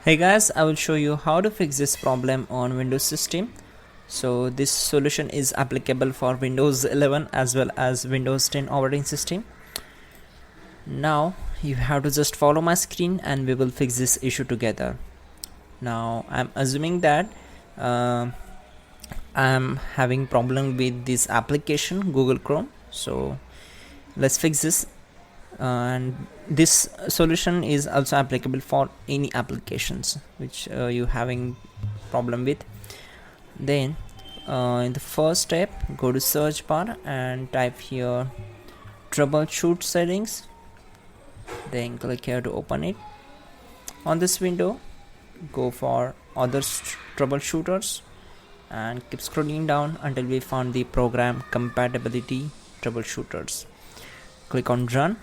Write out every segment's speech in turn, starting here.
Hey guys, I will show you how to fix this problem on Windows system. So this solution is applicable for Windows 11 as well as Windows 10 operating system. Now you have to just follow my screen and we will fix this issue together. Now I'm assuming that I'm having problem with this application Google Chrome. So let's fix this. And this solution is also applicable for any applications which you having problem with. Then in the first step, go to search bar and type here troubleshoot settings, then click here to open it. On this window, go for other troubleshooters and keep scrolling down until we found the program compatibility troubleshooters. Click on run.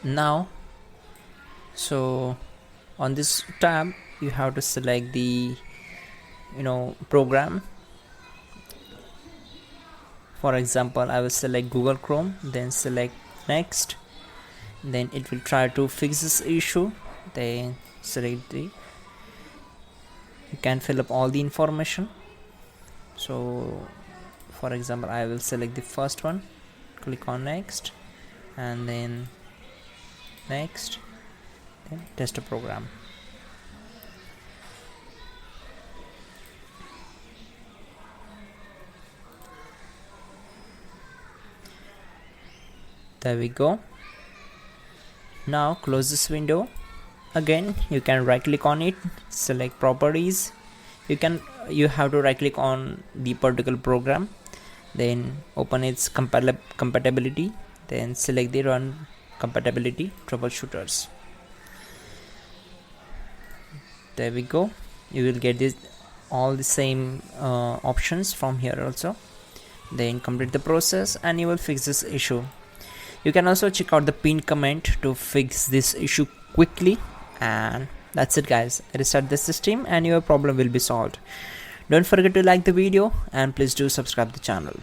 Now so on this tab you have to select the program. For example, I will select Google Chrome, then select next, then it will try to fix this issue. Then select you can fill up all the information. So for example, I will select the first one, click on next, and then next, then test a program. There we go. Now close this window. Again, you can right click on it, select properties. You have to right click on the particular program, then open its compatibility, then select the run compatibility troubleshooters. There we go. You will get this all the same options from here also. Then complete the process and you will fix this issue. You can also check out the pinned comment to fix this issue quickly. And that's it guys, restart the system and your problem will be solved. Don't forget to like the video and please do subscribe the channel.